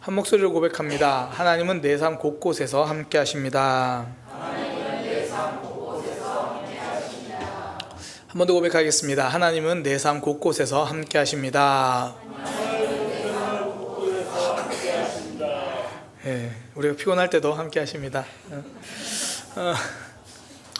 한 목소리로 고백합니다. 하나님은 내 삶 곳곳에서 함께 하십니다. 한 번 더 고백하겠습니다. 하나님은 내 삶 곳곳에서 함께 하십니다. 예, 우리가 피곤할 때도 함께 하십니다.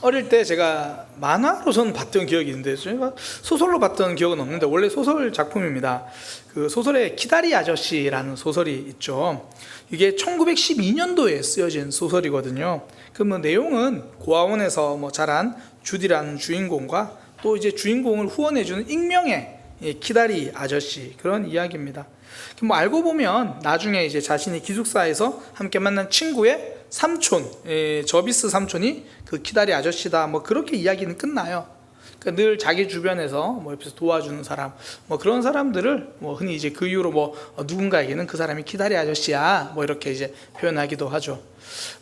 어릴 때 제가 만화로선 봤던 기억이 있는데 제가 소설로 봤던 기억은 없는데 원래 소설 작품입니다. 그 소설에 키다리 아저씨라는 소설이 있죠. 이게 1912년도에 쓰여진 소설이거든요. 그 내용은 고아원에서 자란 주디라는 주인공과 또 이제 주인공을 후원해주는 익명의 키다리 아저씨, 그런 이야기입니다. 알고 보면 나중에 이제 자신이 기숙사에서 함께 만난 친구의 삼촌, 저비스 삼촌이 그 키다리 아저씨다, 그렇게 이야기는 끝나요. 그러니까 늘 자기 주변에서 옆에서 도와주는 사람, 그런 사람들을 흔히 이제 그 이후로 누군가에게는 그 사람이 키다리 아저씨야, 이렇게 이제 표현하기도 하죠.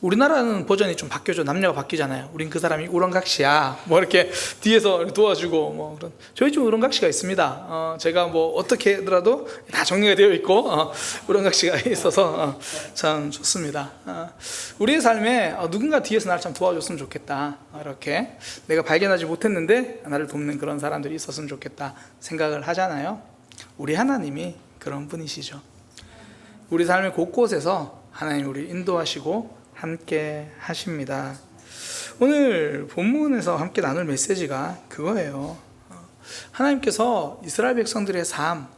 우리나라는 버전이 좀 바뀌어져. 남녀가 바뀌잖아요. 우린 그 사람이 우렁각시야, 이렇게 뒤에서 도와주고 그런. 저희 좀 우렁각시가 있습니다. 제가 어떻게 하더라도 다 정리가 되어 있고 우렁각시가 있어서 참 좋습니다. 우리의 삶에 누군가 뒤에서 나를 참 도와줬으면 좋겠다, 이렇게 내가 발견하지 못했는데 나를 돕는 그런 사람들이 있었으면 좋겠다 생각을 하잖아요. 우리 하나님이 그런 분이시죠. 우리 삶의 곳곳에서 하나님 우리 인도하시고 함께 하십니다. 오늘 본문에서 함께 나눌 메시지가 그거예요. 하나님께서 이스라엘 백성들의 삶,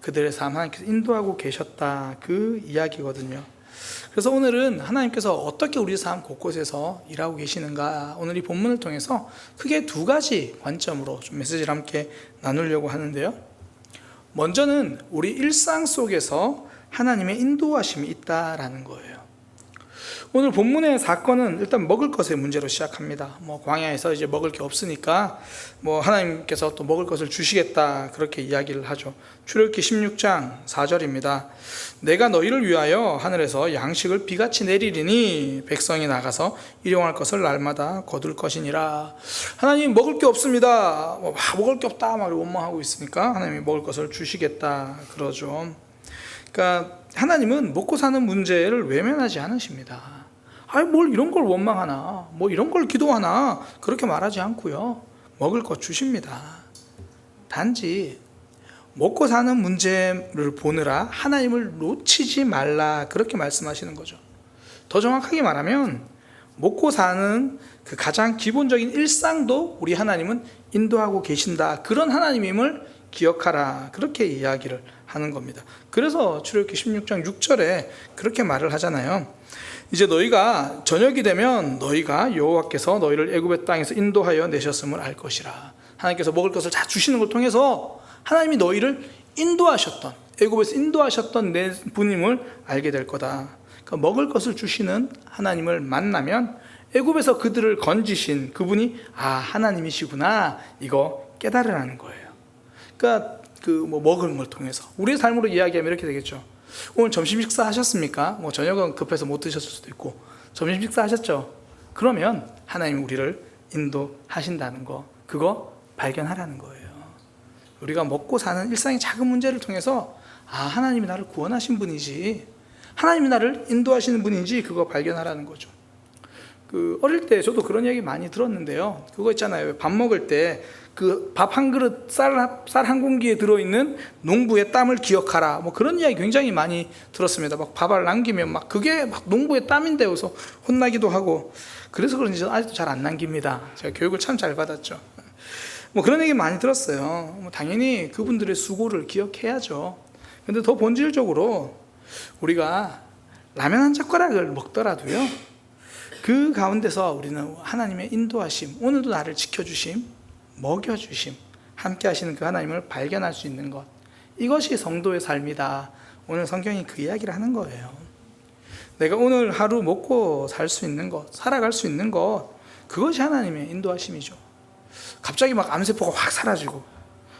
그들의 삶 하나님께서 인도하고 계셨다, 그 이야기거든요. 그래서 오늘은 하나님께서 어떻게 우리 삶 곳곳에서 일하고 계시는가, 오늘 이 본문을 통해서 크게 두 가지 관점으로 좀 메시지를 함께 나누려고 하는데요. 먼저는 우리 일상 속에서 하나님의 인도하심이 있다라는 거예요. 오늘 본문의 사건은 일단 먹을 것의 문제로 시작합니다. 광야에서 이제 먹을 게 없으니까 하나님께서 또 먹을 것을 주시겠다, 그렇게 이야기를 하죠. 출애굽기 16장 4절입니다. 내가 너희를 위하여 하늘에서 양식을 비같이 내리리니 백성이 나가서 일용할 것을 날마다 거둘 것이니라. 하나님 먹을 게 없습니다. 먹을 게 없다 막 원망하고 있으니까 하나님이 먹을 것을 주시겠다 그러죠. 그러니까 하나님은 먹고 사는 문제를 외면하지 않으십니다. 뭘 이런 걸 원망하나, 이런 걸 기도하나, 그렇게 말하지 않고요, 먹을 것 주십니다. 단지 먹고 사는 문제를 보느라 하나님을 놓치지 말라, 그렇게 말씀하시는 거죠. 더 정확하게 말하면 먹고 사는 그 가장 기본적인 일상도 우리 하나님은 인도하고 계신다, 그런 하나님임을 기억하라, 그렇게 이야기를 하는 겁니다. 그래서 출애굽기 16장 6절에 그렇게 말을 하잖아요. 이제 너희가 저녁이 되면 너희가 여호와께서 너희를 애굽의 땅에서 인도하여 내셨음을 알 것이라. 하나님께서 먹을 것을 다 주시는 걸 통해서 하나님이 너희를 인도하셨던, 애굽에서 인도하셨던 내 분임을 알게 될 거다. 그러니까 먹을 것을 주시는 하나님을 만나면 애굽에서 그들을 건지신 그분이 하나님이시구나, 이거 깨달으라는 거예요. 그러니까 먹은 걸 통해서 우리의 삶으로 이야기하면 이렇게 되겠죠. 오늘 점심 식사 하셨습니까? 저녁은 급해서 못 드셨을 수도 있고, 점심 식사 하셨죠? 그러면 하나님이 우리를 인도하신다는 거, 그거 발견하라는 거예요. 우리가 먹고 사는 일상의 작은 문제를 통해서 하나님이 나를 구원하신 분이지, 하나님이 나를 인도하시는 분인지, 그거 발견하라는 거죠. 어릴 때 저도 그런 얘기 많이 들었는데요. 그거 있잖아요. 밥 먹을 때 그 밥 한 그릇, 쌀 한 공기에 들어있는 농부의 땀을 기억하라, 그런 이야기 굉장히 많이 들었습니다. 밥을 남기면 그게 농부의 땀인데 여기서 혼나기도 하고, 그래서 그런지 저는 아직도 잘 안 남깁니다. 제가 교육을 참 잘 받았죠. 그런 얘기 많이 들었어요. 당연히 그분들의 수고를 기억해야죠. 근데 더 본질적으로 우리가 라면 한 젓가락을 먹더라도요, 그 가운데서 우리는 하나님의 인도하심, 오늘도 나를 지켜주심, 먹여주심, 함께 하시는 그 하나님을 발견할 수 있는 것, 이것이 성도의 삶이다. 오늘 성경이 그 이야기를 하는 거예요. 내가 오늘 하루 먹고 살 수 있는 것, 살아갈 수 있는 것, 그것이 하나님의 인도하심이죠. 갑자기 암세포가 확 사라지고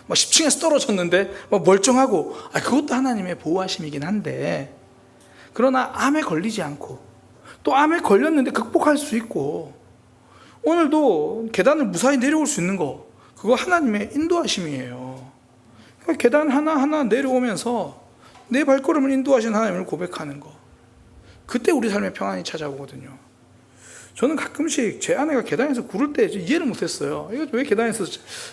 10층에서 떨어졌는데 멀쩡하고, 그것도 하나님의 보호하심이긴 한데, 그러나 암에 걸리지 않고 또 암에 걸렸는데 극복할 수 있고, 오늘도 계단을 무사히 내려올 수 있는 거, 그거 하나님의 인도하심이에요. 계단 하나하나 내려오면서 내 발걸음을 인도하신 하나님을 고백하는 거, 그때 우리 삶에 평안이 찾아오거든요. 저는 가끔씩 제 아내가 계단에서 구를 때 이해를 못했어요. 이거 왜 계단에서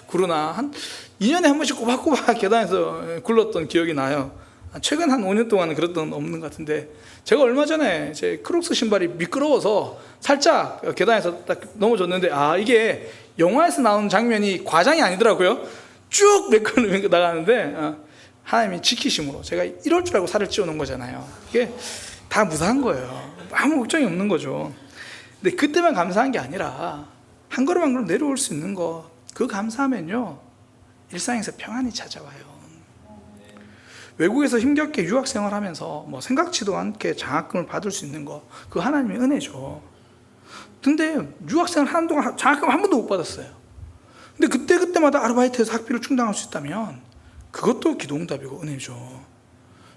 구르나. 한 2년에 한 번씩 꼬박꼬박 계단에서 굴렀던 기억이 나요. 최근 한 5년 동안은 그랬던 건 없는 것 같은데, 제가 얼마 전에 제 크록스 신발이 미끄러워서 살짝 계단에서 딱 넘어졌는데, 이게 영화에서 나오는 장면이 과장이 아니더라고요. 쭉 미끄러져 나가는데 하나님이 지키심으로 제가 이럴 줄 알고 살을 찌워놓은 거잖아요. 이게 다 무사한 거예요. 아무 걱정이 없는 거죠. 근데 그때만 감사한 게 아니라 한 걸음 한 걸음 내려올 수 있는 거, 그 감사하면요 일상에서 평안이 찾아와요. 외국에서 힘겹게 유학 생활하면서 생각지도 않게 장학금을 받을 수 있는 거, 그 하나님의 은혜죠. 근데 유학 생활 하는 동안 장학금 한 번도 못 받았어요. 근데 그때마다 아르바이트해서 학비를 충당할 수 있다면 그것도 기도응답이고 은혜죠.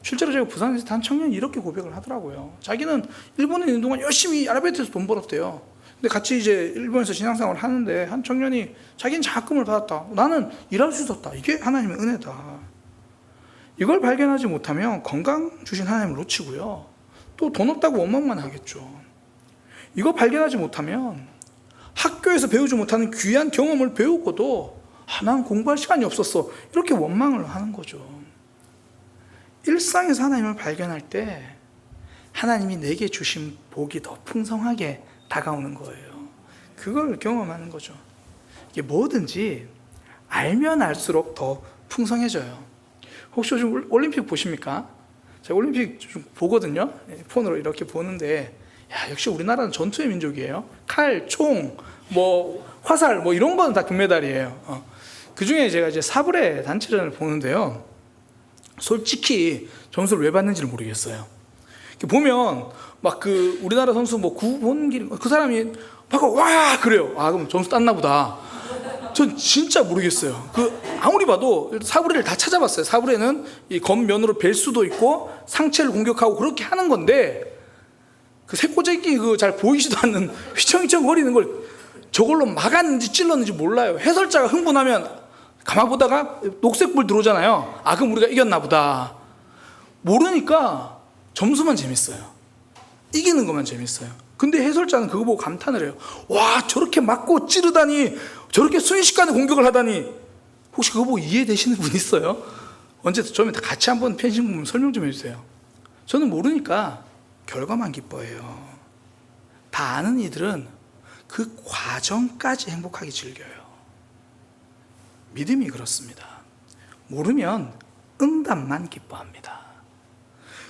실제로 제가 부산에서 한 청년이 이렇게 고백을 하더라고요. 자기는 일본에 있는 동안 열심히 아르바이트해서 돈 벌었대요. 근데 같이 이제 일본에서 신앙생활을 하는데 한 청년이 자기는 장학금을 받았다, 나는 일할 수 있었다, 이게 하나님의 은혜다. 이걸 발견하지 못하면 건강 주신 하나님을 놓치고요, 또 돈 없다고 원망만 하겠죠. 이거 발견하지 못하면 학교에서 배우지 못하는 귀한 경험을 배우고도 난 공부할 시간이 없었어, 이렇게 원망을 하는 거죠. 일상에서 하나님을 발견할 때 하나님이 내게 주신 복이 더 풍성하게 다가오는 거예요. 그걸 경험하는 거죠. 이게 뭐든지 알면 알수록 더 풍성해져요. 혹시 요즘 올림픽 보십니까? 제가 올림픽 좀 보거든요. 폰으로 이렇게 보는데, 역시 우리나라는 전투의 민족이에요. 칼, 총, 화살, 이런 거는 다 금메달이에요. 그 중에 제가 이제 사브레 단체전을 보는데요, 솔직히 점수를 왜 받는지를 모르겠어요. 보면 우리나라 선수 구본길 그 사람이 와 그래요. 그럼 점수 땄나 보다. 전 진짜 모르겠어요. 아무리 봐도 사브레를 다 찾아봤어요. 사브레는 이 겉면으로 벨 수도 있고 상체를 공격하고 그렇게 하는 건데, 그 새꼬쟁이 잘 보이지도 않는 휘청휘청 거리는 걸 저걸로 막았는지 찔렀는지 몰라요. 해설자가 흥분하면 가만 보다가 녹색불 들어오잖아요. 그럼 우리가 이겼나 보다. 모르니까 점수만 재밌어요. 이기는 것만 재밌어요. 근데 해설자는 그거 보고 감탄을 해요. 와, 저렇게 맞고 찌르다니, 저렇게 순식간에 공격을 하다니. 혹시 그거 보고 이해되시는 분 있어요? 언제 처음에 같이 한번 펜싱 보면 설명 좀 해주세요. 저는 모르니까 결과만 기뻐해요. 다 아는 이들은 그 과정까지 행복하게 즐겨요. 믿음이 그렇습니다. 모르면 응답만 기뻐합니다.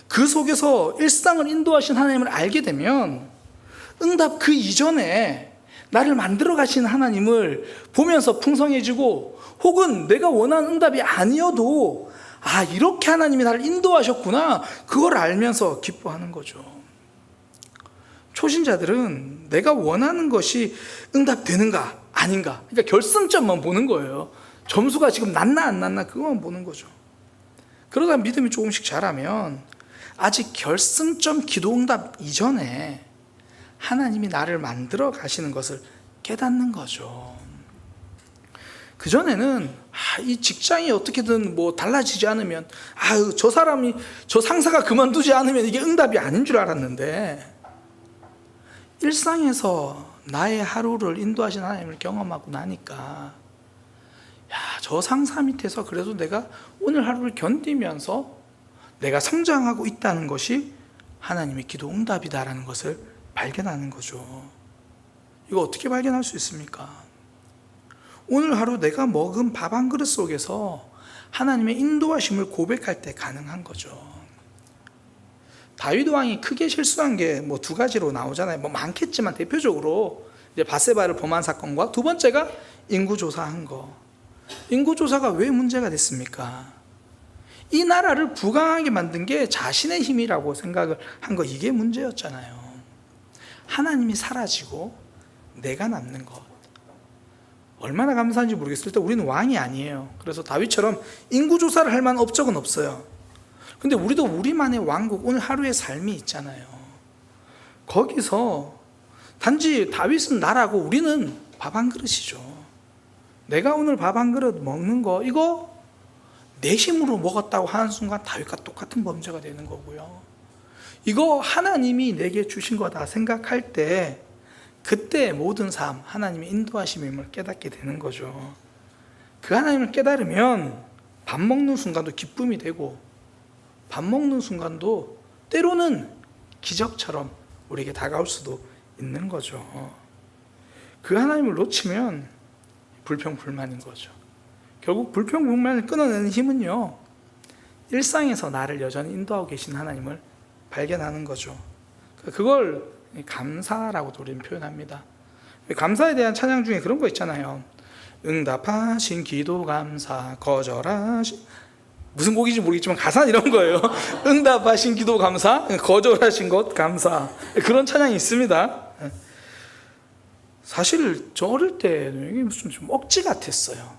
그 속에서 일상을 인도하신 하나님을 알게 되면 응답 그 이전에 나를 만들어 가시는 하나님을 보면서 풍성해지고, 혹은 내가 원하는 응답이 아니어도 이렇게 하나님이 나를 인도하셨구나, 그걸 알면서 기뻐하는 거죠. 초신자들은 내가 원하는 것이 응답되는가 아닌가, 그러니까 결승점만 보는 거예요. 점수가 지금 났나 안 났나 그것만 보는 거죠. 그러다 믿음이 조금씩 자라면 아직 결승점 기도응답 이전에 하나님이 나를 만들어 가시는 것을 깨닫는 거죠. 그전에는 이 직장이 어떻게든 달라지지 않으면, 저 상사가 그만두지 않으면 이게 응답이 아닌 줄 알았는데, 일상에서 나의 하루를 인도하신 하나님을 경험하고 나니까, 저 상사 밑에서 그래도 내가 오늘 하루를 견디면서 내가 성장하고 있다는 것이 하나님의 기도 응답이다라는 것을 발견하는 거죠. 이거 어떻게 발견할 수 있습니까? 오늘 하루 내가 먹은 밥 한 그릇 속에서 하나님의 인도하심을 고백할 때 가능한 거죠. 다윗 왕이 크게 실수한 게 두 가지로 나오잖아요. 많겠지만 대표적으로 이제 밧세바를 범한 사건과, 두 번째가 인구조사한 거. 인구조사가 왜 문제가 됐습니까? 이 나라를 부강하게 만든 게 자신의 힘이라고 생각을 한 거, 이게 문제였잖아요. 하나님이 사라지고 내가 남는 것, 얼마나 감사한지 모르겠어요. 일단 우리는 왕이 아니에요. 그래서 다윗처럼 인구조사를 할 만한 업적은 없어요. 근데 우리도 우리만의 왕국, 오늘 하루의 삶이 있잖아요. 거기서 단지 다윗은 나라고 우리는 밥 한 그릇이죠. 내가 오늘 밥 한 그릇 먹는 거, 이거 내심으로 먹었다고 하는 순간 다윗과 똑같은 범죄가 되는 거고요. 이거 하나님이 내게 주신 거다 생각할 때 그때 모든 삶 하나님의 인도하심임을 깨닫게 되는 거죠. 그 하나님을 깨달으면 밥 먹는 순간도 기쁨이 되고 밥 먹는 순간도 때로는 기적처럼 우리에게 다가올 수도 있는 거죠. 그 하나님을 놓치면 불평불만인 거죠. 결국 불평불만을 끊어내는 힘은요, 일상에서 나를 여전히 인도하고 계신 하나님을 발견하는 거죠. 그걸 감사라고도 우리는 표현합니다. 감사에 대한 찬양 중에 그런 거 있잖아요. 응답하신 기도 감사, 거절하신, 무슨 곡인지 모르겠지만 가사는 이런 거예요. 응답하신 기도 감사, 거절하신 것 감사. 그런 찬양이 있습니다. 사실 저 어릴 때 이게 무슨 좀 억지 같았어요.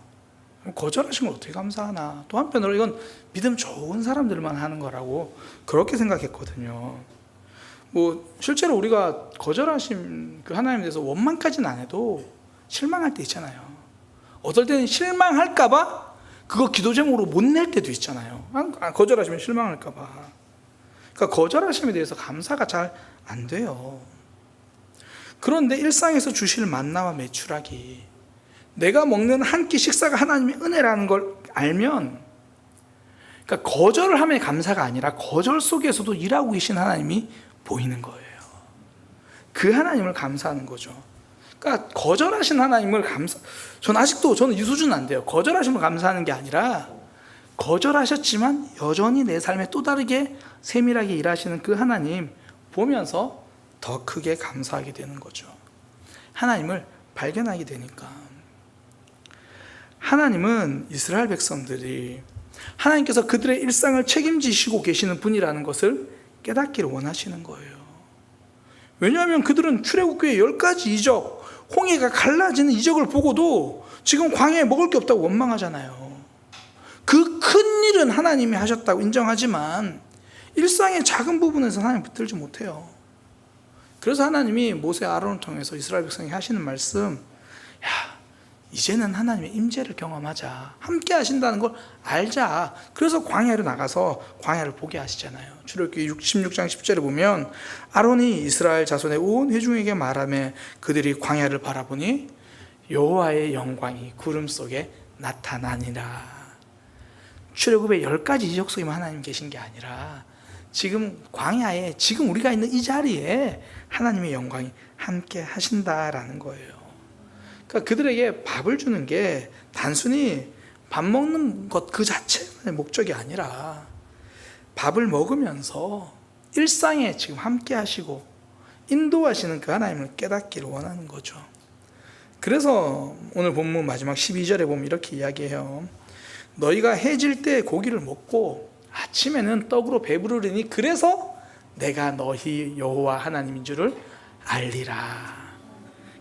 거절하신 걸 어떻게 감사하나. 또 한편으로 이건 믿음 좋은 사람들만 하는 거라고 그렇게 생각했거든요. 뭐 실제로 우리가 거절하신 그 하나님에 대해서 원망까지는 안 해도 실망할 때 있잖아요. 어떨 때는 실망할까봐 그거 기도 제목으로 못 낼 때도 있잖아요. 거절하시면 실망할까봐. 그러니까 거절하심에 대해서 감사가 잘 안 돼요. 그런데 일상에서 주실 만나와 메추라기, 내가 먹는 한 끼 식사가 하나님의 은혜라는 걸 알면, 그러니까 거절을 함에 감사가 아니라 거절 속에서도 일하고 계신 하나님이 보이는 거예요. 그 하나님을 감사하는 거죠. 그러니까 거절하신 하나님을 저는 이 수준은 안 돼요. 거절하심을 감사하는 게 아니라 거절하셨지만 여전히 내 삶에 또 다르게 세밀하게 일하시는 그 하나님 보면서 더 크게 감사하게 되는 거죠. 하나님을 발견하게 되니까. 하나님은 이스라엘 백성들이 하나님께서 그들의 일상을 책임지시고 계시는 분이라는 것을 깨닫기를 원하시는 거예요. 왜냐하면 그들은 출애굽기의 10가지 이적, 홍해가 갈라지는 이적을 보고도 지금 광야에 먹을 게 없다고 원망하잖아요. 그 큰 일은 하나님이 하셨다고 인정하지만 일상의 작은 부분에서 하나님 붙들지 못해요. 그래서 하나님이 모세 아론을 통해서 이스라엘 백성이 하시는 말씀, 이제는 하나님의 임재를 경험하자, 함께 하신다는 걸 알자. 그래서 광야로 나가서 광야를 보게 하시잖아요. 출애굽기 16장 10절에 보면 아론이 이스라엘 자손의 온 회중에게 말하며 그들이 광야를 바라보니 여호와의 영광이 구름 속에 나타나니라. 출애굽의 10가지 이적 속에만 하나님 계신 게 아니라 지금 광야에, 지금 우리가 있는 이 자리에 하나님의 영광이 함께 하신다라는 거예요. 그러니까 그들에게 밥을 주는 게 단순히 밥 먹는 것 그 자체의 목적이 아니라 밥을 먹으면서 일상에 지금 함께 하시고 인도하시는 그 하나님을 깨닫기를 원하는 거죠. 그래서 오늘 본문 마지막 12절에 보면 이렇게 이야기해요. 너희가 해질 때 고기를 먹고 아침에는 떡으로 배부르리니 그래서 내가 너희 여호와 하나님인 줄을 알리라.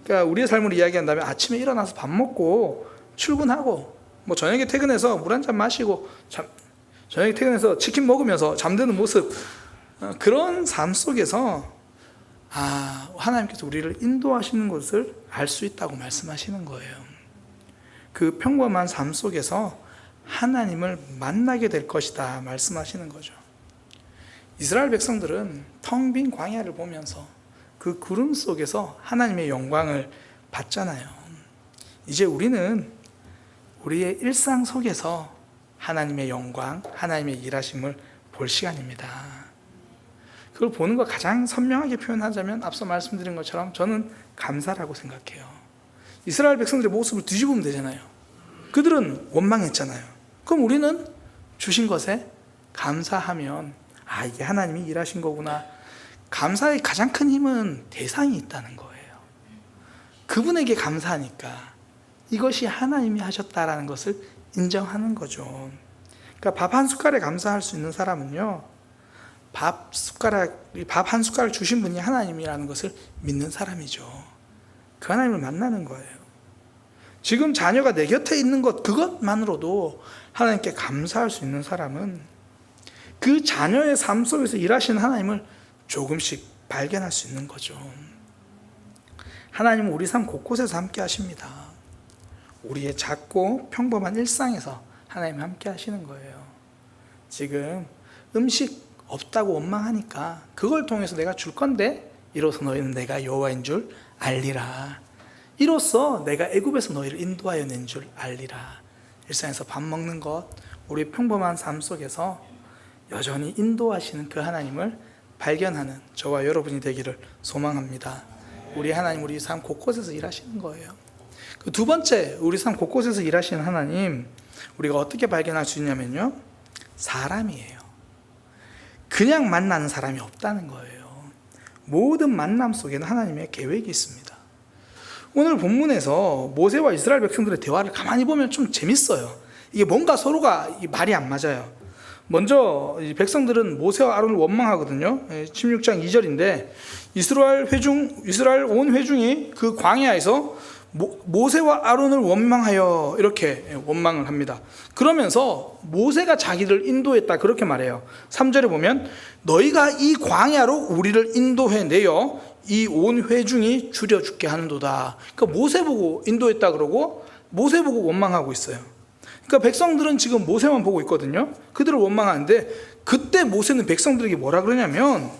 그러니까 우리의 삶을 이야기한다면 아침에 일어나서 밥 먹고 출근하고 뭐 저녁에 퇴근해서 물 한 잔 마시고 저녁에 퇴근해서 치킨 먹으면서 잠드는 모습, 그런 삶 속에서 하나님께서 우리를 인도하시는 것을 알 수 있다고 말씀하시는 거예요. 그 평범한 삶 속에서 하나님을 만나게 될 것이다 말씀하시는 거죠. 이스라엘 백성들은 텅 빈 광야를 보면서 그 구름 속에서 하나님의 영광을 봤잖아요. 이제 우리는 우리의 일상 속에서 하나님의 영광, 하나님의 일하심을 볼 시간입니다. 그걸 보는 거 가장 선명하게 표현하자면 앞서 말씀드린 것처럼 저는 감사라고 생각해요. 이스라엘 백성들의 모습을 뒤집으면 되잖아요. 그들은 원망했잖아요. 그럼 우리는 주신 것에 감사하면 이게 하나님이 일하신 거구나. 감사의 가장 큰 힘은 대상이 있다는 거예요. 그분에게 감사하니까 이것이 하나님이 하셨다라는 것을 인정하는 거죠. 그러니까 밥 한 숟갈에 감사할 수 있는 사람은요, 밥 한 숟가락 주신 분이 하나님이라는 것을 믿는 사람이죠. 그 하나님을 만나는 거예요. 지금 자녀가 내 곁에 있는 것, 그것만으로도 하나님께 감사할 수 있는 사람은 그 자녀의 삶 속에서 일하시는 하나님을 조금씩 발견할 수 있는 거죠. 하나님은 우리 삶 곳곳에서 함께 하십니다. 우리의 작고 평범한 일상에서 하나님 함께 하시는 거예요. 지금 음식 없다고 원망하니까 그걸 통해서 내가 줄 건데 이로써 너희는 내가 여호와인 줄 알리라. 이로써 내가 애굽에서 너희를 인도하여 낸 줄 알리라. 일상에서 밥 먹는 것, 우리 평범한 삶 속에서 여전히 인도하시는 그 하나님을 발견하는 저와 여러분이 되기를 소망합니다. 우리 하나님 우리 삶 곳곳에서 일하시는 거예요. 그 두 번째, 우리 삶 곳곳에서 일하시는 하나님 우리가 어떻게 발견할 수 있냐면요, 사람이에요. 그냥 만나는 사람이 없다는 거예요. 모든 만남 속에는 하나님의 계획이 있습니다. 오늘 본문에서 모세와 이스라엘 백성들의 대화를 가만히 보면 좀 재밌어요. 이게 뭔가 서로가 말이 안 맞아요. 먼저 백성들은 모세와 아론을 원망하거든요. 16장 2절인데 이스라엘 온 회중이 그 광야에서 모세와 아론을 원망하여 이렇게 원망을 합니다. 그러면서 모세가 자기를 인도했다 그렇게 말해요. 3절에 보면 너희가 이 광야로 우리를 인도해내어 이 온 회중이 줄여 죽게 하는도다. 그러니까 모세 보고 인도했다 그러고 모세 보고 원망하고 있어요. 그러니까 백성들은 지금 모세만 보고 있거든요. 그들을 원망하는데 그때 모세는 백성들에게 뭐라 그러냐면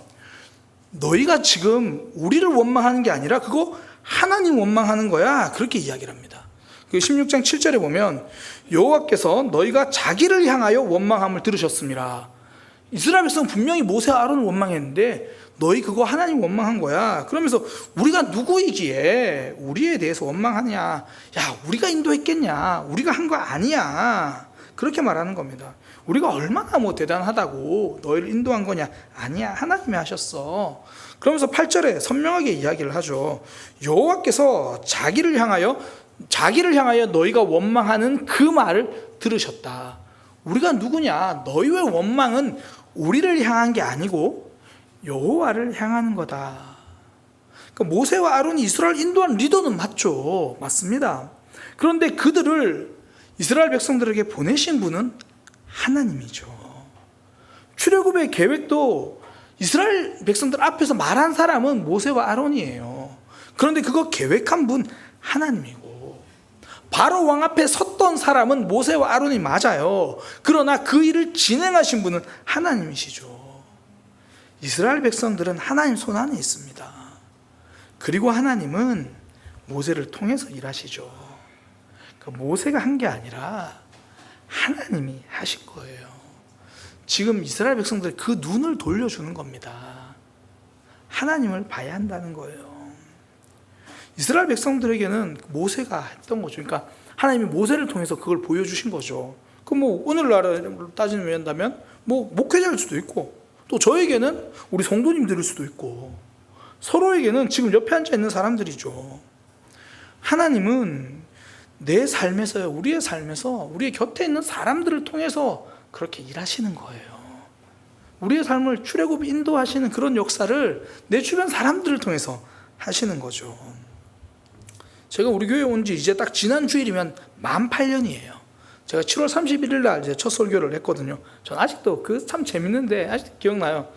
너희가 지금 우리를 원망하는 게 아니라 그거 하나님 원망하는 거야. 그렇게 이야기를 합니다. 16장 7절에 보면 여호와께서 너희가 자기를 향하여 원망함을 들으셨습니다. 이스라엘 백성은 분명히 모세와 아론을 원망했는데 너희 그거 하나님 원망한 거야. 그러면서 우리가 누구이기에 우리에 대해서 원망하냐. 야, 우리가 인도했겠냐. 우리가 한 거 아니야. 그렇게 말하는 겁니다. 우리가 얼마나 대단하다고 너희를 인도한 거냐. 아니야, 하나님이 하셨어. 그러면서 8절에 선명하게 이야기를 하죠. 여호와께서 자기를 향하여 너희가 원망하는 그 말을 들으셨다. 우리가 누구냐. 너희의 원망은 우리를 향한 게 아니고 여호와를 향하는 거다. 그러니까 모세와 아론이 이스라엘 인도한 리더는 맞죠. 맞습니다. 그런데 그들을 이스라엘 백성들에게 보내신 분은 하나님이죠. 출애굽의 계획도 이스라엘 백성들 앞에서 말한 사람은 모세와 아론이에요. 그런데 그거 계획한 분 하나님이고, 바로 왕 앞에 섰던 사람은 모세와 아론이 맞아요. 그러나 그 일을 진행하신 분은 하나님이시죠. 이스라엘 백성들은 하나님 손 안에 있습니다. 그리고 하나님은 모세를 통해서 일하시죠. 그러니까 모세가 한 게 아니라 하나님이 하신 거예요. 지금 이스라엘 백성들이 그 눈을 돌려주는 겁니다. 하나님을 봐야 한다는 거예요. 이스라엘 백성들에게는 모세가 했던 거죠. 그러니까 하나님이 모세를 통해서 그걸 보여주신 거죠. 그럼 오늘날 따지면 목회자일 수도 있고, 또 저에게는 우리 성도님들일 수도 있고, 서로에게는 지금 옆에 앉아 있는 사람들이죠. 하나님은 내 삶에서요, 우리의 삶에서 우리의 곁에 있는 사람들을 통해서 그렇게 일하시는 거예요. 우리의 삶을 출애굽 인도하시는 그런 역사를 내 주변 사람들을 통해서 하시는 거죠. 제가 우리 교회에 온 지 이제 딱 지난 주일이면 만 8년이에요. 제가 7월 31일 날 이제 첫 설교를 했거든요. 전 아직도 그 참 재밌는데 아직도 기억나요.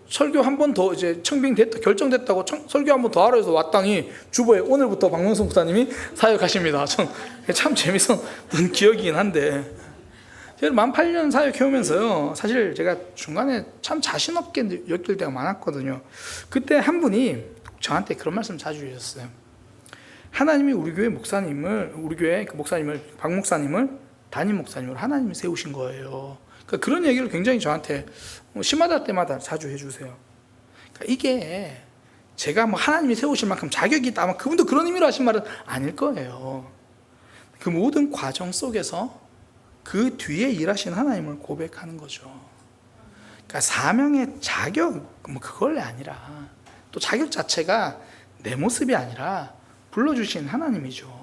설교 한 번 더 이제 결정됐다고 설교 한 번 더 하러 해서 왔더니 주보에 오늘부터 박명수 목사님이 사역하십니다. 참 재밌었던 기억이긴 한데, 제가 만 8년 사역해오면서요, 사실 제가 중간에 참 자신 없게 느낄 때가 많았거든요. 그때 한 분이 저한테 그런 말씀 자주 주셨어요. 하나님이 우리 교회 그 목사님을, 박 목사님을 담임 목사님으로 하나님이 세우신 거예요. 그러니까 그런 얘기를 굉장히 저한테 심하다 때마다 자주 해주세요. 그러니까 이게 제가 하나님이 세우실 만큼 자격이 있다, 아마 그분도 그런 의미로 하신 말은 아닐 거예요. 그 모든 과정 속에서 그 뒤에 일하신 하나님을 고백하는 거죠. 그러니까 사명의 자격 그걸 아니라, 또 자격 자체가 내 모습이 아니라 불러주신 하나님이죠.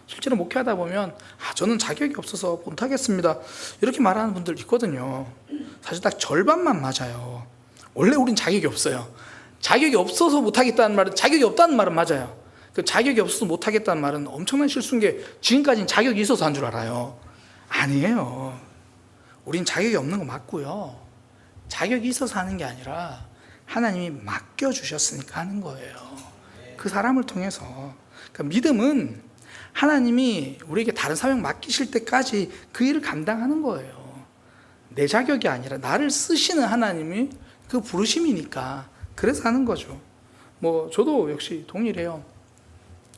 실제로 목회하다 보면 저는 자격이 없어서 못하겠습니다 이렇게 말하는 분들 있거든요. 사실 딱 절반만 맞아요. 원래 우린 자격이 없어요. 자격이 없어서 못하겠다는 말은, 자격이 없다는 말은 맞아요. 그 자격이 없어서 못하겠다는 말은 엄청난 실수인 게, 지금까지는 자격이 있어서 한 줄 알아요. 아니에요. 우린 자격이 없는 거 맞고요, 자격이 있어서 하는 게 아니라 하나님이 맡겨주셨으니까 하는 거예요. 그 사람을 통해서. 그러니까 믿음은 하나님이 우리에게 다른 사명 맡기실 때까지 그 일을 감당하는 거예요. 내 자격이 아니라 나를 쓰시는 하나님이 그 부르심이니까 그래서 하는 거죠. 뭐 저도 역시 동일해요.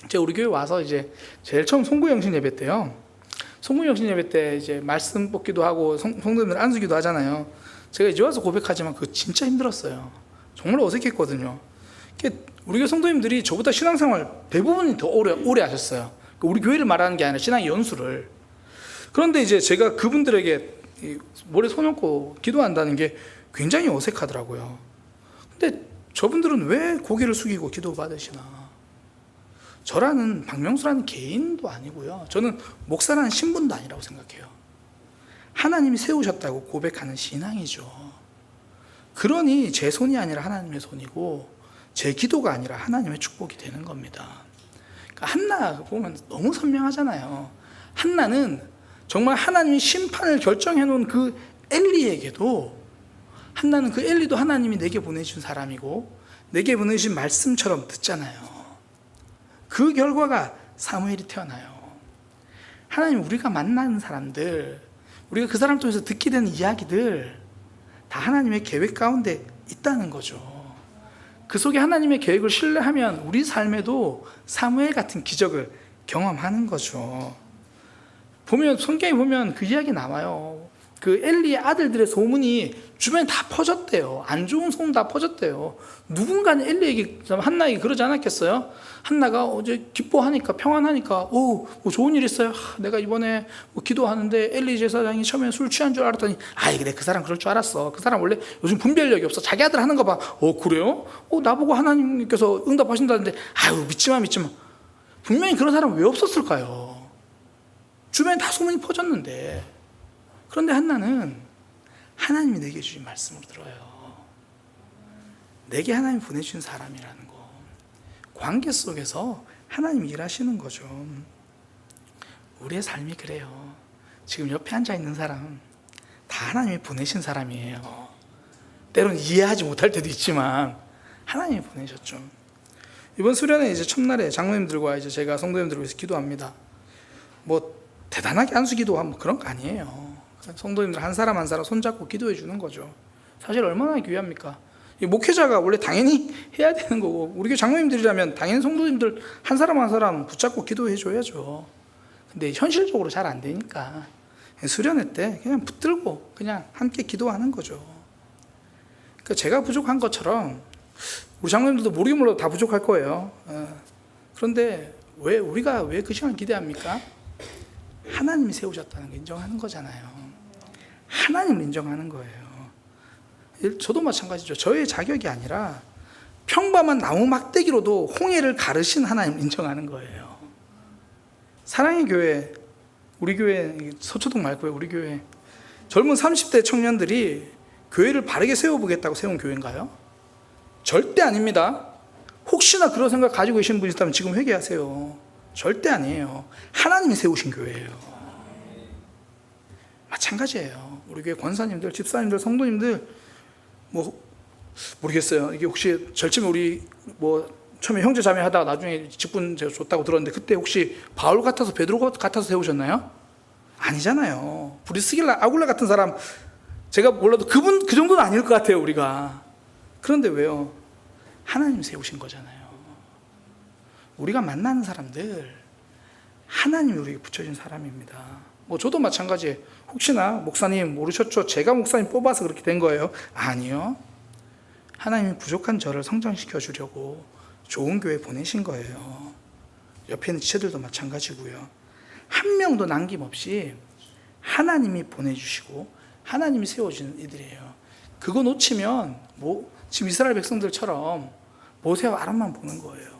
제가 우리 교회 와서 이제 제일 처음 송구영신 예배 때요. 송구영신 예배 때 이제 말씀 뽑기도 하고 성도님들 안수기도 하잖아요. 제가 이제 와서 고백하지만 그거 진짜 힘들었어요. 정말 어색했거든요. 우리 교회 성도님들이 저보다 신앙생활 대부분이 더 오래 하셨어요. 우리 교회를 말하는 게 아니라 신앙의 연수를. 그런데 이제 제가 그분들에게 모래 손 얹고 기도한다는 게 굉장히 어색하더라고요. 근데 저분들은 왜 고개를 숙이고 기도 받으시나? 저라는 박명수라는 개인도 아니고요. 저는 목사라는 신분도 아니라고 생각해요. 하나님이 세우셨다고 고백하는 신앙이죠. 그러니 제 손이 아니라 하나님의 손이고 제 기도가 아니라 하나님의 축복이 되는 겁니다. 그러니까 한나 보면 너무 선명하잖아요. 한나는 정말 하나님이 심판을 결정해 놓은 그 엘리에게도, 한나는 그 엘리도 하나님이 내게 보내준 사람이고 내게 보내주신 말씀처럼 듣잖아요. 그 결과가 사무엘이 태어나요. 하나님, 우리가 만나는 사람들, 우리가 그 사람 통해서 듣게 되는 이야기들 다 하나님의 계획 가운데 있다는 거죠. 그 속에 하나님의 계획을 신뢰하면 우리 삶에도 사무엘 같은 기적을 경험하는 거죠. 보면 성경에 보면 그 이야기 나와요. 그 엘리의 아들들의 소문이 주변에 다 퍼졌대요. 안 좋은 소문 다 퍼졌대요. 누군가는 엘리에게, 한나에게 그러지 않았겠어요? 한나가 어제 기뻐하니까, 평안하니까, 뭐 좋은 일 있어요? 내가 이번에 뭐 기도하는데 엘리 제사장이 처음에 술 취한 줄 알았더니, 그래, 그 사람 그럴 줄 알았어. 그 사람 원래 요즘 분별력이 없어. 자기 아들 하는 거 봐. 그래요? 나보고 하나님께서 응답하신다는데, 믿지 마. 분명히 그런 사람 왜 없었을까요? 주변에 다 소문이 퍼졌는데. 그런데 한나는 하나님이 내게 주신 말씀을 들어요. 내게 하나님이 보내주신 사람이라는 거. 관계 속에서 하나님이 일하시는 거죠. 우리의 삶이 그래요. 지금 옆에 앉아있는 사람 다 하나님이 보내신 사람이에요. 때로는 이해하지 못할 때도 있지만 하나님이 보내셨죠. 이번 수련회 이제 첫날에 장로님들과 이제 제가 성도님들을 위해서 기도합니다. 뭐 대단하게 안수기도 하고 그런 거 아니에요. 성도님들 한 사람 한 사람 손잡고 기도해 주는 거죠. 사실 얼마나 귀합니까? 이 목회자가 원래 당연히 해야 되는 거고, 우리 교회 장로님들이라면 당연히 성도님들 한 사람 한 사람 붙잡고 기도해 줘야죠. 근데 현실적으로 잘 안 되니까 수련회 때 그냥 붙들고 그냥 함께 기도하는 거죠. 그러니까 제가 부족한 것처럼 우리 장로님들도 모르게 몰라도 다 부족할 거예요. 그런데 우리가 왜 그 시간을 기대합니까? 하나님이 세우셨다는 걸 인정하는 거잖아요. 하나님을 인정하는 거예요. 저도 마찬가지죠. 저의 자격이 아니라 평범한 나무 막대기로도 홍해를 가르신 하나님을 인정하는 거예요. 사랑의 교회, 우리 교회, 서초동 말고요, 우리 교회 젊은 30대 청년들이 교회를 바르게 세워보겠다고 세운 교회인가요? 절대 아닙니다. 혹시나 그런 생각 가지고 계신 분이 있다면 지금 회개하세요. 절대 아니에요. 하나님이 세우신 교회예요. 마찬가지예요. 우리 교회 권사님들, 집사님들, 성도님들 뭐 모르겠어요. 이게 혹시 절침에 우리 뭐 처음에 형제 자매 하다가 나중에 직분 제가 줬다고 들었는데 그때 혹시 바울 같아서 베드로 같아서 세우셨나요? 아니잖아요. 브리스길라 아굴라 같은 사람 제가 몰라도 그분 그 정도는 아닐 것 같아요, 우리가. 그런데 왜요? 하나님 세우신 거잖아요. 우리가 만나는 사람들 하나님이 우리에게 붙여준 사람입니다. 뭐 저도 마찬가지예요. 혹시나 목사님 모르셨죠? 제가 목사님 뽑아서 그렇게 된 거예요? 아니요. 하나님이 부족한 저를 성장시켜 주려고 좋은 교회 보내신 거예요. 옆에 있는 지체들도 마찬가지고요. 한 명도 남김없이 하나님이 보내주시고 하나님이 세워주는 이들이에요. 그거 놓치면 지금 이스라엘 백성들처럼 모세와 아론만 보는 거예요.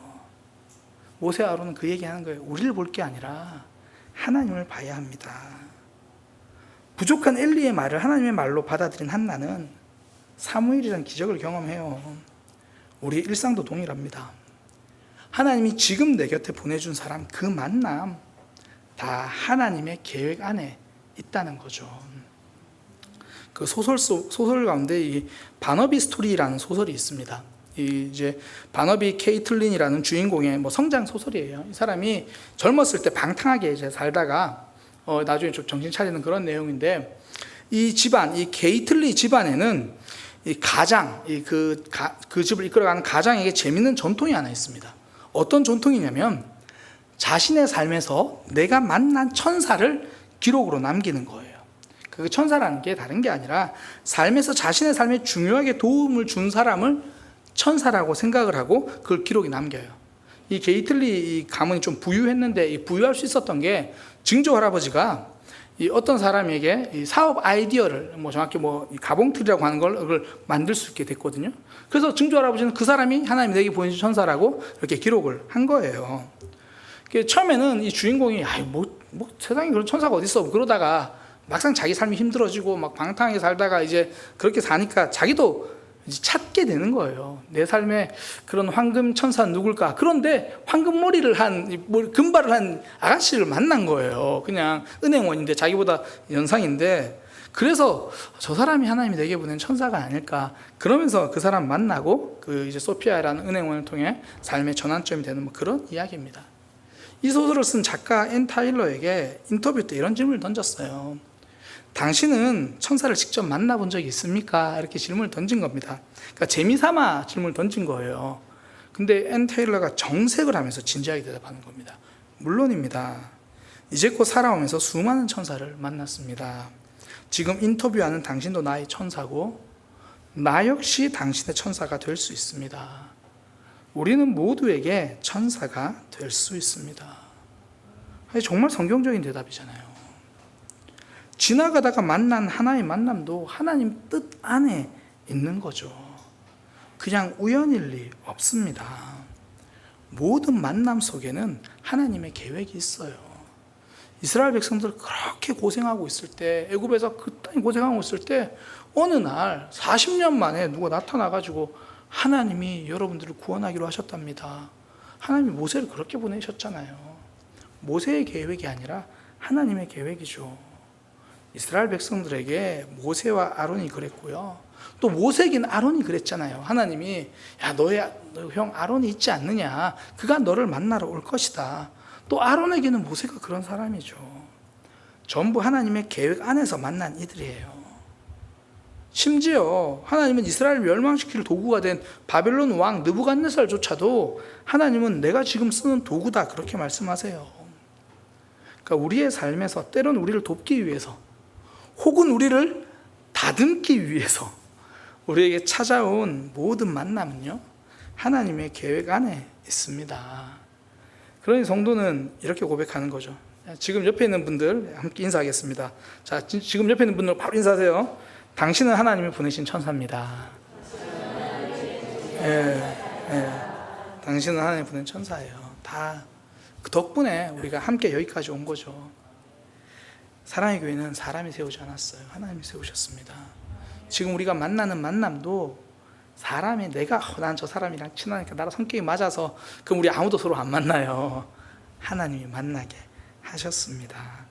모세와 아론은 그 얘기하는 거예요. 우리를 볼 게 아니라 하나님을 봐야 합니다. 부족한 엘리의 말을 하나님의 말로 받아들인 한나는 사무엘이라는 기적을 경험해요. 우리 일상도 동일합니다. 하나님이 지금 내 곁에 보내준 사람, 그 만남 다 하나님의 계획 안에 있다는 거죠. 그 소설 가운데 이 바너비 스토리라는 소설이 있습니다. 이제 바너비 케이틀린이라는 주인공의 뭐 성장 소설이에요. 이 사람이 젊었을 때 방탕하게 이제 살다가 나중에 좀 정신 차리는 그런 내용인데, 이 집안, 이 게이틀리 집안에는 이 가장, 그 집을 이끌어가는 가장에게 재밌는 전통이 하나 있습니다. 어떤 전통이냐면 자신의 삶에서 내가 만난 천사를 기록으로 남기는 거예요. 그 천사라는 게 다른 게 아니라 삶에서 자신의 삶에 중요하게 도움을 준 사람을 천사라고 생각을 하고 그걸 기록에 남겨요. 이 게이틀리 이 가문이 좀 부유했는데, 이 부유할 수 있었던 게 증조 할아버지가 이 어떤 사람에게 이 사업 아이디어를 정확히 가봉틀이라고 하는 걸 그걸 만들 수 있게 됐거든요. 그래서 증조 할아버지는 그 사람이 하나님이 내게 보내준 천사라고 이렇게 기록을 한 거예요. 처음에는 이 주인공이 세상에 그런 천사가 어디 있어 그러다가 막상 자기 삶이 힘들어지고 막 방탕하게 살다가 이제 그렇게 사니까 자기도 이제 찾게 되는 거예요. 내 삶에 그런 황금 천사는 누굴까? 그런데 황금 머리를 금발을 한 아가씨를 만난 거예요. 그냥 은행원인데 자기보다 연상인데, 그래서 저 사람이 하나님이 내게 보낸 천사가 아닐까. 그러면서 그 사람 만나고 이제 소피아라는 은행원을 통해 삶의 전환점이 되는 그런 이야기입니다. 이 소설을 쓴 작가 앤 타일러에게 인터뷰 때 이런 질문을 던졌어요. 당신은 천사를 직접 만나본 적이 있습니까? 이렇게 질문을 던진 겁니다. 그러니까 재미삼아 질문을 던진 거예요. 근데 앤 테일러가 정색을 하면서 진지하게 대답하는 겁니다. 물론입니다. 이제껏 살아오면서 수많은 천사를 만났습니다. 지금 인터뷰하는 당신도 나의 천사고 나 역시 당신의 천사가 될 수 있습니다. 우리는 모두에게 천사가 될 수 있습니다. 정말 성경적인 대답이잖아요. 지나가다가 만난 하나의 만남도 하나님 뜻 안에 있는 거죠. 그냥 우연일 리 없습니다. 모든 만남 속에는 하나님의 계획이 있어요. 이스라엘 백성들 그렇게 고생하고 있을 때, 애굽에서 그딴 고생하고 있을 때 어느 날 40년 만에 누가 나타나가지고 하나님이 여러분들을 구원하기로 하셨답니다. 하나님이 모세를 그렇게 보내셨잖아요. 모세의 계획이 아니라 하나님의 계획이죠. 이스라엘 백성들에게 모세와 아론이 그랬고요. 또 모세에게는 아론이 그랬잖아요. 하나님이 너 형 아론이 있지 않느냐. 그가 너를 만나러 올 것이다. 또 아론에게는 모세가 그런 사람이죠. 전부 하나님의 계획 안에서 만난 이들이에요. 심지어 하나님은 이스라엘을 멸망시킬 도구가 된 바벨론 왕 느부갓네살조차도 하나님은 내가 지금 쓰는 도구다 그렇게 말씀하세요. 그러니까 우리의 삶에서 때로는 우리를 돕기 위해서 혹은 우리를 다듬기 위해서 우리에게 찾아온 모든 만남은요, 하나님의 계획 안에 있습니다. 그러니 성도는 이렇게 고백하는 거죠. 지금 옆에 있는 분들 함께 인사하겠습니다. 자, 지금 옆에 있는 분들 바로 인사하세요. 당신은 하나님이 보내신 천사입니다. 당신은 하나님이 보낸 천사예요. 다 그 덕분에 우리가 함께 여기까지 온 거죠. 사랑의 교회는 사람이 세우지 않았어요. 하나님이 세우셨습니다. 지금 우리가 만나는 만남도 사람이 난 저 사람이랑 친하니까 나랑 성격이 맞아서 그럼 우리 아무도 서로 안 만나요. 하나님이 만나게 하셨습니다.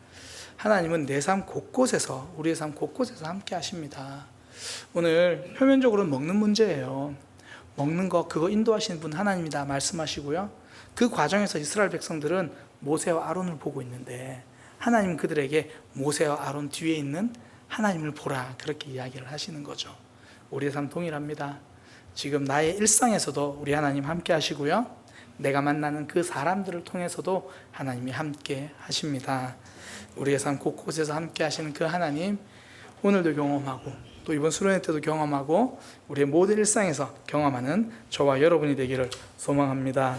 하나님은 내 삶 곳곳에서, 우리의 삶 곳곳에서 함께 하십니다. 오늘 표면적으로는 먹는 문제예요. 먹는 거 그거 인도하시는 분 하나님이다 말씀하시고요. 그 과정에서 이스라엘 백성들은 모세와 아론을 보고 있는데 하나님은 그들에게 모세와 아론 뒤에 있는 하나님을 보라 그렇게 이야기를 하시는 거죠. 우리의 삶 동일합니다. 지금 나의 일상에서도 우리 하나님 함께 하시고요. 내가 만나는 그 사람들을 통해서도 하나님이 함께 하십니다. 우리의 삶 곳곳에서 함께 하시는 그 하나님 오늘도 경험하고 또 이번 수련회 때도 경험하고 우리의 모든 일상에서 경험하는 저와 여러분이 되기를 소망합니다.